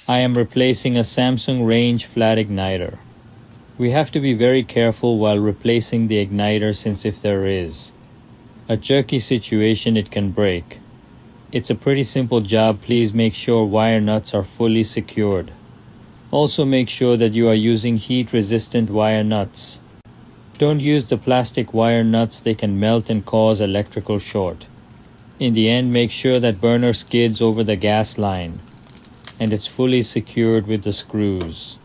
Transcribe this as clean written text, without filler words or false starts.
I am replacing a Samsung range flat igniter. We have to be very careful while replacing the igniter, since if there is a jerky situation, it can break. It's a pretty simple job. Please make sure wire nuts are fully secured. Also make sure that you are using heat-resistant wire nuts. Don't use the plastic wire nuts, they can melt and cause electrical short. In the end, make sure that burner skids over the gas line and it's fully secured with the screws.